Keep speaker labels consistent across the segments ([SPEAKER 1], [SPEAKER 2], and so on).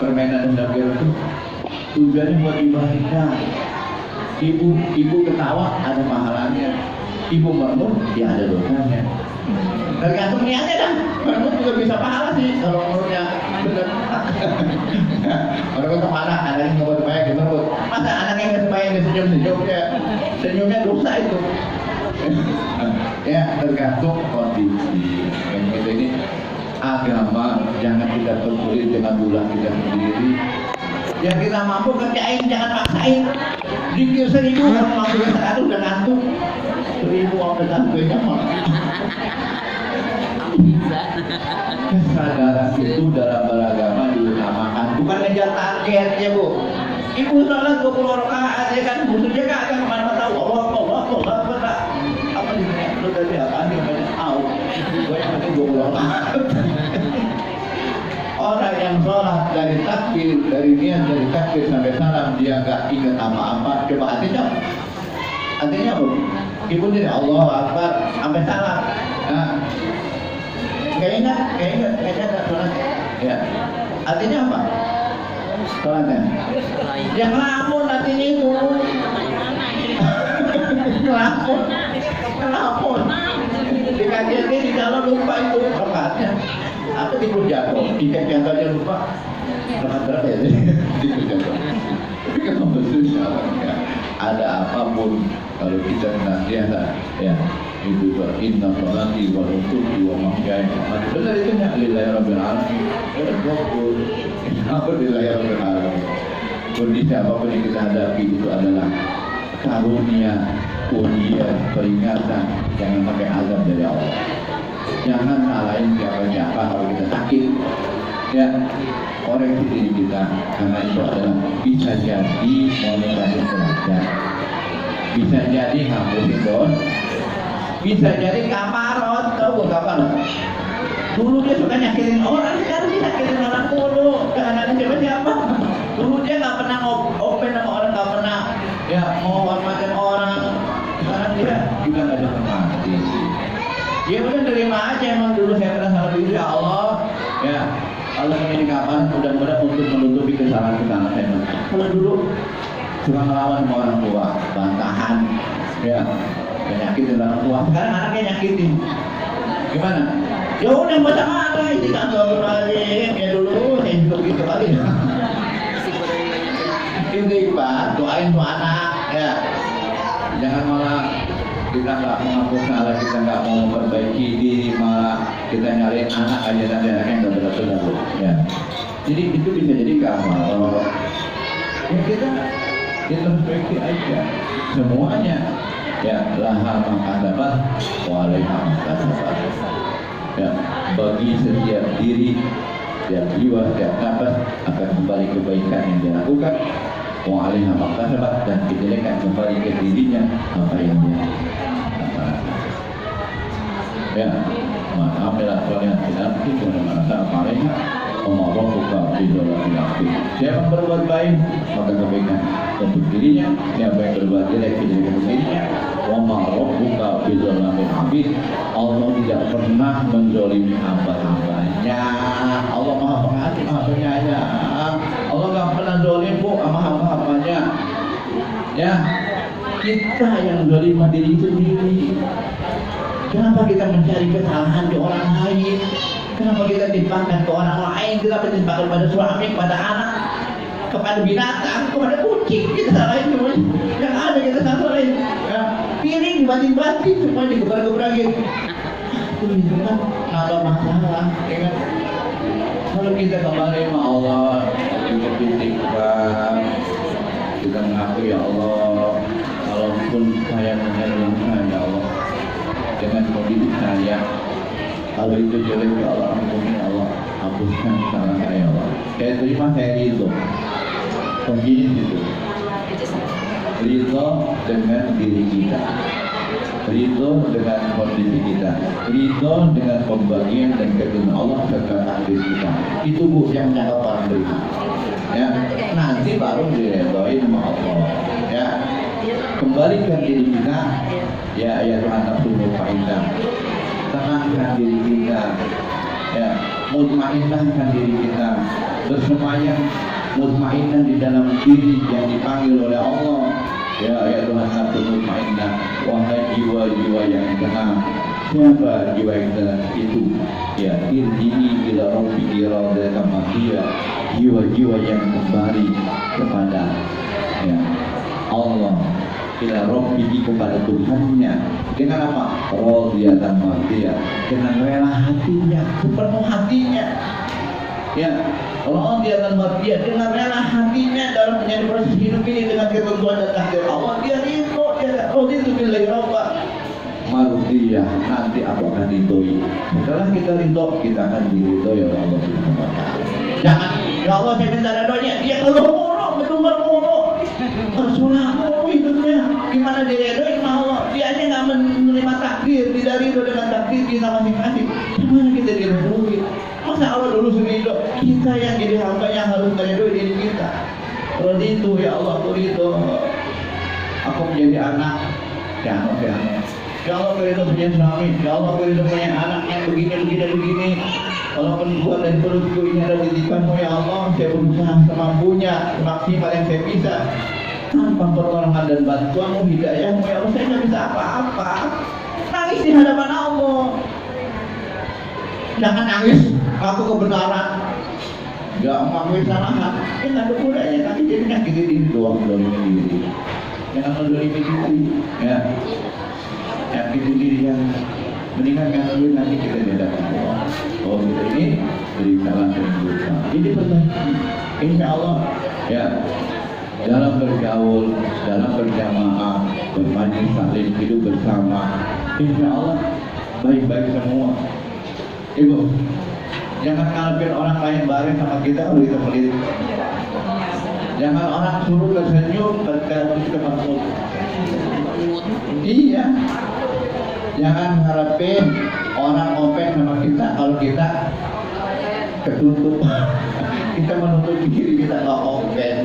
[SPEAKER 1] permainan dendam itu tujuannya buat ibadah. Ibu ketawa ada pahalanya, ibu merenung ya ada dosanya. Tergantung niatnya dah. Merenung juga bisa pahala sih kalau menurutnya benar. Orang kemana anaknya nggak buat banyak menurut. Masa anaknya nggak sebanyak senyum ya senyumnya dosa itu. Ya tergantung kondisi. Yang kita ini agama jangan kita persulit dengan ulah kita sendiri. Yang kita mampu kerjain, jangan maksain. Zikir 1000 kalau mampu 100 udah ngantuk. 1000 apa sampai mah. Kesadaran itu dalam beragama diutamakan, bukan ngejar target ya Bu. Ibu sholat 20 rakaat ya kan, butuhnya kagak kemana tahu Allah apa dimana lu tadi apaan yang banyak tahu. Gue yang penting 20 rakaat. Orang yang sholat dari takbir, dari niat, dari takbir sampai salam dia nggak ingat apa-apa. Coba artinya apa? Ibu ini Allah Akbar sampai salam. Nah, nggak ingat sholat. Ya, artinya apa? Sholatnya? Yang ngelamun artinya itu. Ngelamun. Dikajian di dalam lupa itu rakaatnya. Atau tidur jatuh, tiket yang tadi lupa berapa ya? Tidur jatuh. Tapi kalau bersyaratnya ada apapun kalau kita senantiasa ya itu inna sholati wa nusuki wa mahyaya benar itu ya lillahi rabbil alamin. Apa lillahi rabbil alamin? Kondisi apapun yang kita hadapi itu adalah karunia, ujian, peringatan, jangan sampai azab dari Allah. Jangan salahin siapa-siapa kalau kita sakit ya, koreksi diri kita karena itu adalah bisa jadi monetasi derajat, bisa jadi ngapusin don, bisa jadi kaparot. Tahu kaparot? Dulu dia suka nyakitin orang, sekarang dia nyakitin orang mulu. Karena siapa-siapa. Dulu dia nggak pernah open sama orang, nggak pernah ya mau hormatin orang. Sekarang dia juga nggak ada hormati. Ya udah terima aja, emang dulu saya pernah salah diri ya Allah ya Allah ini kapan mudah-mudahan untuk menutupi kesalahan-kesalahan saya. Kalau dulu suka ngelawan sama orang tua, bantahan ya, nyakitin orang tua. Sekarang anaknya nyakitin, gimana? Ya udah masa marah itu kan gak berani ya dulu saya juga gitu kali. Ini Pak, doain tuh anak ya, jangan malah kita nggak mengaku salah, kita nggak mau memperbaiki diri, malah kita nyariin anak aja dan anaknya nggak benar-benar ya. Jadi itu bisa jadi keamalan. Ya kita introspeksi aja semuanya ya, laha makasabat walaiha makasabat ya, bagi setiap diri, setiap jiwa, setiap nafas akan kembali kebaikan yang dia lakukan. Wa'alaiha makasabat, dan kejelekan kembali ke dirinya apa yang dia ya, ma'amilah sholihan tidak itu merasa apalaiha Allahumma buka bidolatil akhir. Siapa berbuat baik maka kebaikan untuk dirinya, siapa yang berbuat jelek kejelekan untuk dirinya. Allahumma buka bidolatil akhir. Allah tidak pernah menzolimi hamba-hambanya. Allah maha pengasih, maha penyayang. Allah gak pernah zolim Bu sama hamba-hambanya ya. Kita yang zolim diri sendiri. Kenapa kita mencari kesalahan di orang lain? Kenapa kita timpakan ke orang lain? Kenapa timpakan pada suami, kepada anak, kepada binatang, kepada kucing? Kita salahin semuanya. Yang ada kita salahin ya. Piring batin-batin semua digebrak-gebrakin. Itu kan nambah masalah ya kan? Kalau kita kembali sama Allah, kita istighfar, kita mengaku ya Allah, kalaupun saya menyalahkan ya Allah dengan kondisi saya, kalau itu jelek ya Allah ampuni ya Allah, hapuskan salah saya ya Allah. Saya terima, saya ridho. Begini gitu, ridho dengan diri kita, ridho dengan kondisi kita, ridho dengan pembagian dan kebenaran Allah serta takdir kita. Itu Bu yang menjaga orang beriman ya, nanti baru diridhoi sama Allah ya. Kembalikan diri kita ya, ayat anak sumur fa'idah, tenangkan diri kita ya, mutmainnahkan diri kita, bersemayam mutmainnah di dalam diri yang dipanggil oleh Allah. Ya Tuhan, nafsu mutmainnah, wahai jiwa-jiwa yang tenang. Siapa jiwa yang tenang itu? Ya, irji'i ila rabbiki radatan mardiyah, jiwa-jiwa yang kembali kepada ya Allah, ila rabbiki, kepada Tuhannya. Dengan apa? Radatan mardiyah, dengan rela hatinya, sepenuh hatinya. Ya, Allah dia akan mardiyah, dengan rela hatinya dalam menjadi proses hidup ini dengan ketentuan dan takdir Allah. Dia ridho, dia raditu billahi rabba. Mardiyah, nanti aku akan ridhoi. Setelah kita ridho, kita akan diridhoi oleh Allah Subhanahu wa taala. Jangan, ya Allah saya minta ridhonya, dia kalau muruk, betul-betul muruk. Rasulullah hidupnya gimana dia ridhoi sama Allah? Dia aja nggak menerima takdir, tidak ridho dengan takdir kita masing-masing. Gimana kita diridhoi? Masa Allah dulu ridho? Kita yang jadi hamba yang harus meridhoi diri kita. Raditu ya Allah, aku ridho. Aku menjadi anak, ya Allah. Ya Allah, aku ridho punya suami. Ya Allah, aku ridho punya anak yang begini. Walaupun buat dari perutku ini ada titipanmu ya Allah, saya berusaha semampunya, semaksimal yang saya bisa. Tanpa pertolongan dan bantuanmu, hidayahmu ya Allah, saya tidak bisa apa-apa. Nangis di hadapan Allah. Jangan nangis, aku kebenaran. Gak mengakui kesalahan. Ini ada budaya, nanti jadi nyakitin diri doang diri. Jangan mendolimi diri. Ya. Nyakitin diri yang mendingan ngakuin, nanti kita diadakan doa. Oh kita ini beri salah dan dosa. Ini perbaiki. Insya Allah ya, dalam bergaul, dalam berjamaah, berbanding saling hidup bersama, insya Allah baik-baik semua. Ibu, jangan ngalapin orang lain bareng sama kita kalau kita pelit. Jangan orang suruh tersenyum ketika kita maksud. Iya. Jangan harapin orang open sama kita kalau kita ketutup. Kita menutup diri, kita nggak open.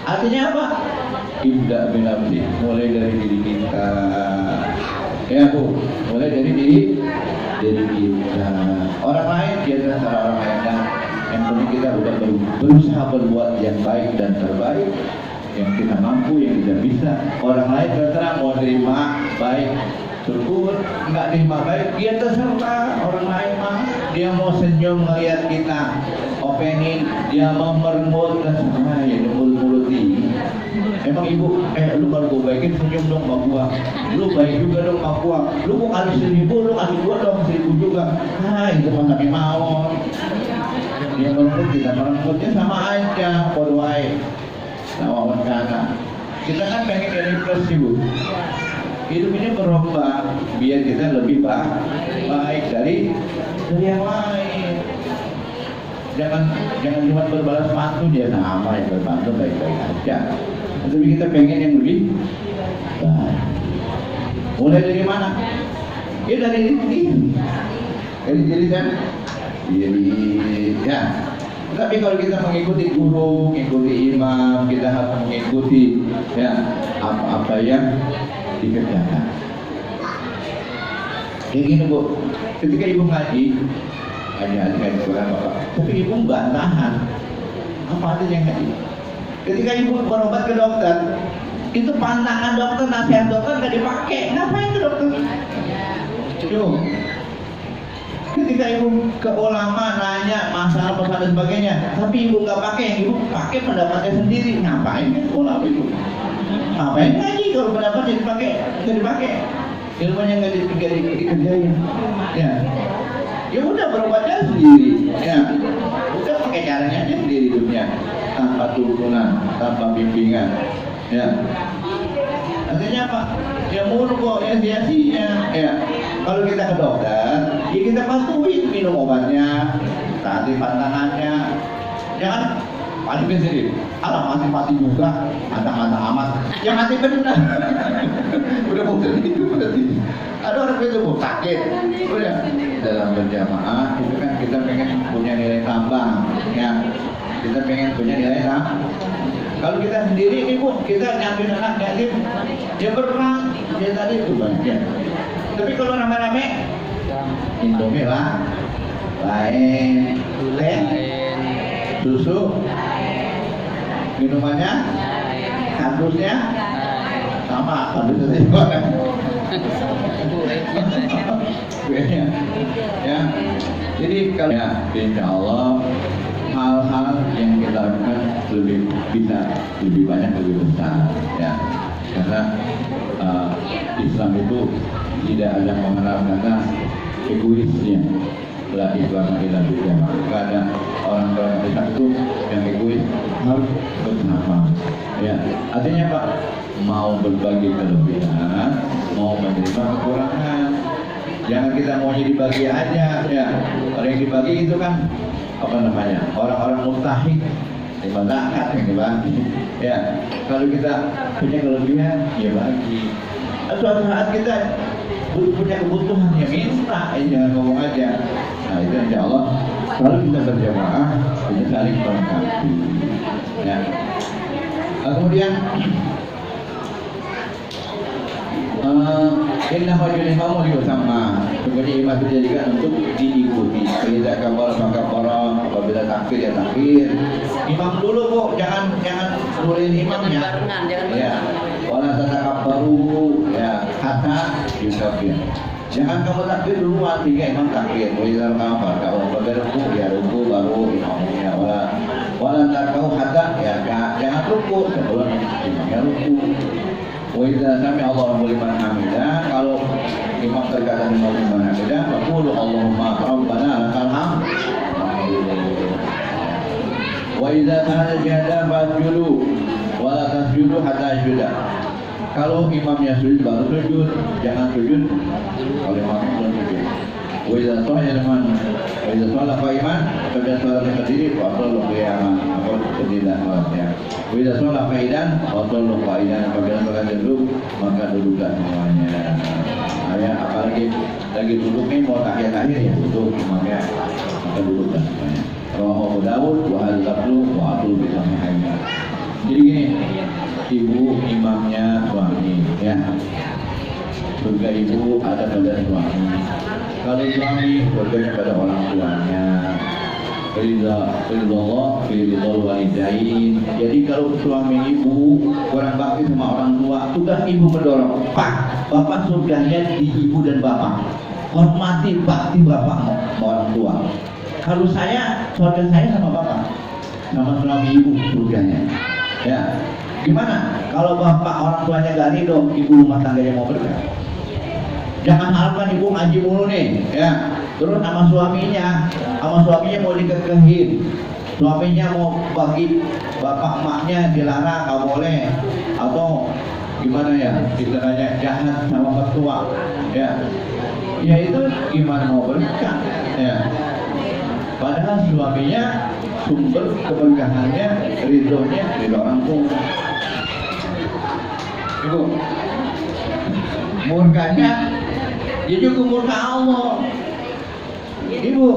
[SPEAKER 1] Artinya apa? Ibda bin Abdi, mulai dari diri kita. Ya Bu, mulai dari diri kita. Orang lain biasa orang lain, dan yang penting kita udah berusaha berbuat yang baik dan terbaik, yang kita mampu, yang kita bisa. Orang lain terserah mau terima baik, syukur, nggak terima baik, dia terserah. Orang lain mah dia mau senyum melihat kita opening, dia mau merengut dan semua ya mulut ini. Emang ibu, lu kalau gue baikin senyum dong sama gua, lu baik juga dong sama gua, lu kok kali 1000, lu kasih gua dong 1000 juga. Nah itu mah kami mau. Dia merengut, kita merengutnya sama aja, kodoai. Lawan kana. Kita kan pengen jadi plus ibu. Hidup ini berubah biar kita lebih baik dari yang lain. Jangan cuma berbalas pantun dia sama yang berpantun baik-baik aja. Tapi kita pengen yang lebih baik. Mulai dari mana? Ya dari diri. Dari diri kan? Diri ya. Tapi kalau kita mengikuti guru, mengikuti imam, kita harus mengikuti ya apa yang dikerjakan. Kayak gini Bu, ketika ibu ngaji sekolah bapak, tapi ibu nggak tahan. Apa artinya ngaji? Ketika ibu berobat ke dokter, itu pantangan dokter, nasihat dokter nggak dipakai. Ngapain ke dokter? Tuh. Ketika ibu ke ulama nanya masalah apa dan sebagainya, tapi ibu nggak pakai, ibu pakai pendapatnya sendiri. Ngapain kan ulama itu? Ngapain ngaji kalau pendapatnya dipakai? Nggak dipakai, ilmunya nggak dikerjain. Ya udah berobatnya sendiri. Ya, udah pakai caranya aja sendiri hidupnya, tanpa tuntunan, tanpa bimbingan. Ya, artinya apa? Ya mulu kok, ya sia-sia. Ya, kalau kita ke dokter, ya kita patuhin minum obatnya, taati pantangannya. Jangan patuhin sendiri. Alah masih mati juga, mata-mata amat. Yang mati benar. Udah mau itu berarti. Ada orang itu mau sakit. Udah dalam berjamaah itu kan kita pengen punya nilai tambah, ya. Kita pengen punya nilai tambah. Kalau kita sendiri ini Bu, kita nyampein anak yatim, dia berat, dia tadi itu banyak. Tapi kalau rame-rame, Indomie lah, lain, teh, susu, minumannya, kardusnya, sama kardusnya juga. Ya, jadi kalau ya, insya Allah hal-hal yang kita lakukan bisa lebih banyak, lebih besar, ya, karena Islam itu tidak ada mengenal kata egoisnya. La Islam illa bijamaah. Enggak ada orang Islam itu yang egois, harus bersama. Ya, artinya Pak, mau berbagi kelebihan, mau menerima kekurangan. Jangan kita maunya dibagi aja, ya. Orang yang dibagi itu kan apa namanya? Orang-orang mustahik, lima zakat yang dibagi. Ya, kalau kita punya kelebihan, ya bagi. Suatu saat kita punya kebutuhan, ya minta, jangan ngomong aja. Nah itu insya Allah kalau kita berjamaah kita saling melengkapi. Ya. Kemudian inna majlis Allah juga sama. Sebenarnya imam itu dijadikan untuk diikuti. Bila kabar maka para, apabila takbir ya takbir. Imam dulu bu, jangan nurunin imamnya. Ya. Wala tatakabbaru, ya kata yusabir. Jangan kamu takbir duluan, tiga imam takbir. Wajah kamu kau berruku, ya ruku baru imamnya. Wala takau hatta, ya jangan ruku sebelum imamnya ruku. Wajah sami Allahu liman hamidah. Kalau imam terkata Allahu liman hamidah, faqulu Allahumma rabbana lakal hamd. Wa idza sajada fasjudu wa la tasjudu hatta yasjuda. Kalau imamnya sujud baru sujud, jangan sujud kalau imamnya belum sujud. Wa idza shalla qa'iman, pada salat berdiri, wa sallu qiyaman, atau berdiri salatnya. Wa idza shalla qa'idan, wa sallu qa'idan, apabila salat duduk, maka duduklah semuanya. Ya, apalagi lagi duduk nih mau tahiyat akhir ya duduk imamnya, maka duduklah semuanya. Rawahu Abu Dawud wa al-lafzu wa atul bi sahihain. Jadi gini, ibu imamnya suami, ya. Surga ibu ada pada suami. Kalau suami surganya pada orang tuanya. Ridha walidain. Jadi kalau suami ibu kurang bakti sama orang tua, tugas ibu mendorong, Pak, bapak surganya di ibu dan bapak. Hormati bakti bapak sama orang tua. Kalau saya, surga saya sama bapak, sama suami ibu surganya. Ya, gimana? Kalau bapak orang tuanya gak ridho, ibu rumah tangganya mau berkah. Jangan harapkan ibu ngaji mulu nih, ya. Terus sama suaminya mau dikekehin, suaminya mau bagi bapak emaknya dilarang, gak boleh, atau gimana ya? Istilahnya jahat sama mertua, ya. Ya itu gimana mau berkah, ya. Padahal suaminya sumber keberkahannya, ridhonya dari orang tua. Ibu, murkanya dia juga murka Allah. Ibu,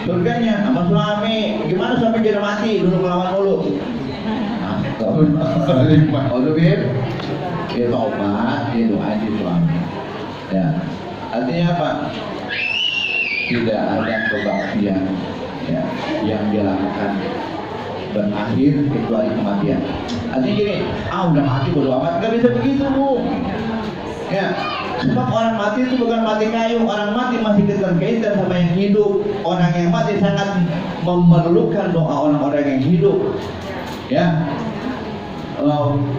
[SPEAKER 1] surganya sama suami. Gimana suami jadi mati dulu melawan mulu? Kalau bib, dia taubat, dia doa di suami. Ya, artinya apa? Tidak ada kebaktian, ya, yang dia lakukan berakhir kecuali kematian. Artinya gini, udah mati bodo amat, nggak bisa begitu bu. Ya, sebab orang mati itu bukan mati kayu, orang mati masih keterkaitan sama yang hidup. Orang yang mati sangat memerlukan doa orang-orang yang hidup. Ya,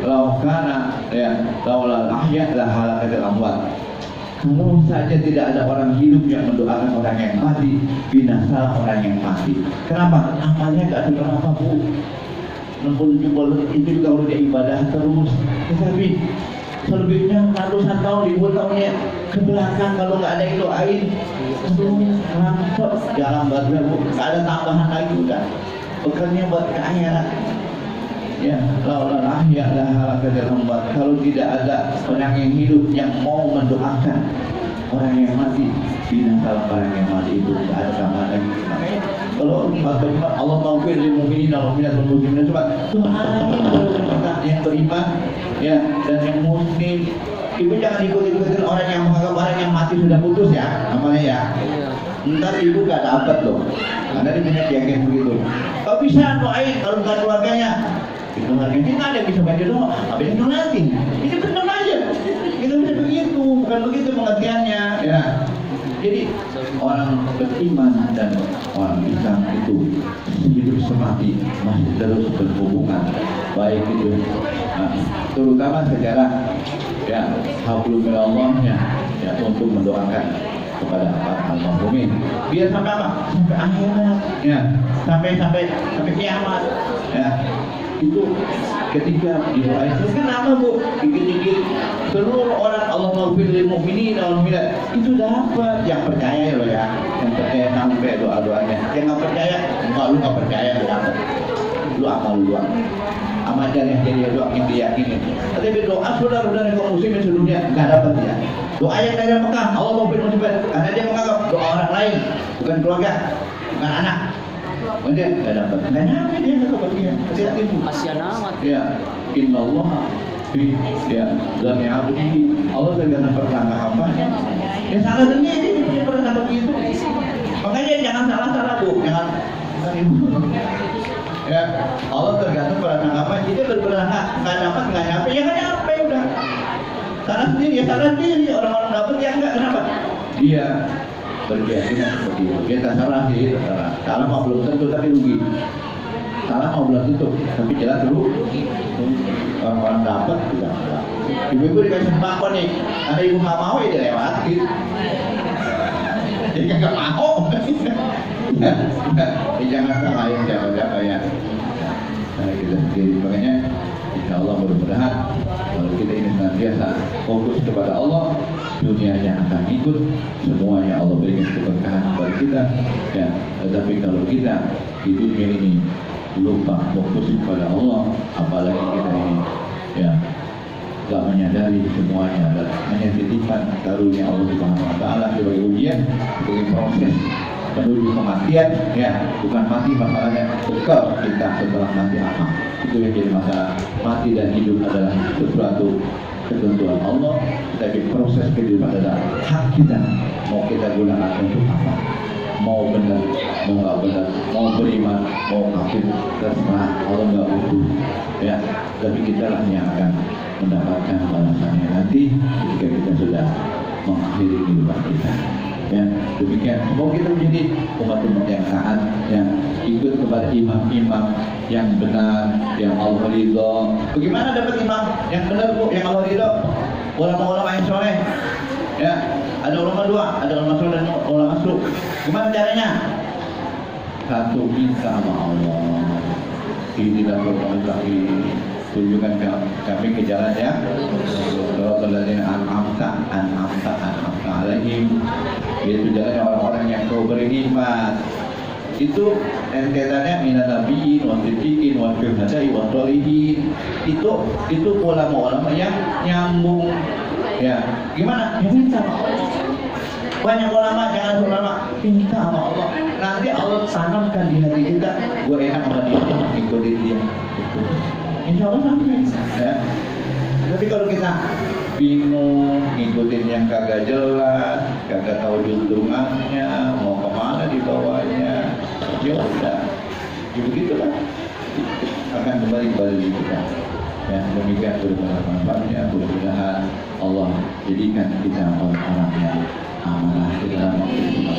[SPEAKER 1] laukana, ya, laulal ahya la halakatil amwat. Kalau saja tidak ada orang hidup yang mendoakan orang yang mati, binasalah orang yang mati. Kenapa? Amalnya gak ada apa bu. 67 bulan itu juga udah ibadah terus. Tetapi selebihnya ratusan tahun, ribuan tahunnya ke belakang kalau nggak ada yang doain, langsung jalan badnya bu. Gak ada tambahan lagi udah. Bekerja buat ke akhirat. Ya, laulah ya lah lambat. Kalau tidak ada orang yang hidup yang mau mendoakan orang yang mati, binasalah orang yang mati itu tidak ada tambahan lagi. Kalau Allah taufik lil mu'minin wal mu'minat wal muslimin, coba yang beriman ya dan yang muslim. Ibu jangan ikut-ikutin orang yang menganggap orang yang mati sudah putus ya, namanya ya. ntar ibu gak dapat loh, karena dia punya keyakinan begitu. Kau bisa doain kalau bukan keluarganya, itu harganya kita ada yang bisa baca doa, apa yang donatin, itu benar aja, kita bisa begitu, bukan begitu pengertiannya, ya. Jadi orang beriman dan orang Islam itu hidup semati masih terus berhubungan, baik itu terutama secara ya hablum minallahnya ya untuk mendoakan kepada para almarhumin biar sampai apa? Sampai akhirat ya, sampai kiamat ya. Itu ketika didoain kenapa Bu? Dikit-dikit seluruh orang Allah maghfir lil mu'minin wal mu'minat itu dapat, yang percaya loh ya, yang percaya sampai doa-doanya. Yang nggak percaya, lu nggak percaya lu dapat. Lu amal lu amal yang jadi doa yang diyakini. Tapi doa saudara-saudara kaum muslimin seluruhnya nggak dapat ya. Doa yang dari Mekah Allah maghfir musibah karena dia menganggap doa orang lain bukan keluarga, bukan anak. Kemudian nggak dapat, nggak nyampe dia ke kebagian. Hati-hati Bu.
[SPEAKER 2] Kasihan amat.
[SPEAKER 1] Ya, Inna Allah fi ya zami abdi. Allah tergantung pertangga apa? Ya salah sendiri dia pernah begitu. Makanya jangan salah Bu, jangan ibu. Ya, Allah tergantung pertangga apa? Dia berberangkat nggak dapat nggak nyampe, ya nggak nyampe udah. Salah sendiri, ya salah sendiri. Orang-orang dapat ya nggak, kenapa? Dia berkeyakinan seperti itu. Kita salah sih, salah mau belum tentu tapi rugi. Salah mau belum tentu tapi jelas rugi. Orang-orang dapat juga. Ibu-ibu dikasih sembako nih, ada ibu nggak mau ya dilewati. Jadi nggak mau. Jangan salahin siapa-siapa ya. Nah, kita sendiri makanya. Insya Allah mudah-mudahan kalau kita ini senantiasa fokus kepada Allah, dunianya akan ikut, semuanya Allah berikan keberkahan kepada kita. Ya, tetapi kalau kita di dunia ini lupa fokus kepada Allah, apalagi kita ini ya gak menyadari semuanya adalah hanya titipan karunia Allah Subhanahu Wa Taala sebagai ujian, sebagai proses menuju kematian, ya bukan mati masalahnya, bekal kita setelah mati apa? Itu yang jadi masalah. Mati dan hidup adalah sesuatu ketentuan Allah, tapi proses kehidupan adalah hak kita. Mau kita gunakan untuk apa? Mau benar, mau nggak benar, mau beriman, mau kafir, terserah Allah nggak butuh. Ya, tapi kita lah yang akan mendapatkan balasannya nanti ketika kita sudah mengakhiri kehidupan kita. Ya, demikian. Semoga kita menjadi umat-umat yang taat, yang ikut kepada imam-imam yang benar, yang Allah ridho. Bagaimana dapat imam yang benar Bu, yang Allah ridho? Ulama-ulama yang soleh. Ya, ada ulama dua, ada ulama soleh dan ulama masuk. Gimana caranya? Satu, minta sama Allah. Inilah berkali-kali tunjukkan kami ke jalan ya. Rasulullah an'amta alaihim. Itu jalannya orang-orang yang kau beri nikmat. Itu entetannya minan nabiyyin wa siddiqin wa syuhada'i wa sholihin. Itu ulama-ulama yang nyambung. Ya, gimana? Ya minta sama Allah. Banyak ulama, jangan ulama minta sama Allah. Nanti Allah tanamkan di hati kita, gue enak sama dia, ikutin dia. Insya Allah sampai. Ya. Tapi kalau kita bingung, ngikutin yang kagak jelas, kagak tahu juntungannya, mau kemana dibawanya, ya udah, ya begitulah, akan kembali kita. Ya, demikian bermanfaatnya, mudah-mudahan Allah jadikan kita orang-orang yang amanah di dalam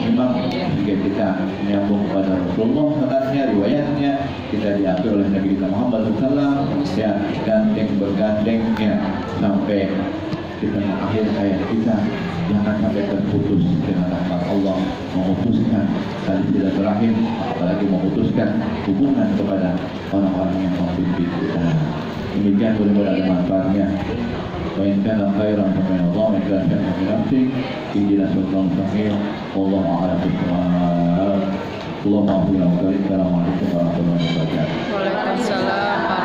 [SPEAKER 1] memang jika kita menyambung kepada Rasulullah sebenarnya riwayatnya kita diatur oleh Nabi kita Muhammad SAW ya, gandeng bergandeng ya sampai kita akhir hayat kita, jangan sampai terputus dengan rahmat Allah, memutuskan tali silaturahim, apalagi memutuskan hubungan kepada orang-orang yang membimbing kita. Demikian mudah-mudahan manfaatnya. Wa in kana khairan fa min Allah wa in kana syarran fa min nafsi. Ihdinas siratal mustaqim. Wallahu a'lam bishawab. Allahumma salli ala Muhammad wa ala alihi wa sahbihi.
[SPEAKER 2] Waalaikumsalam.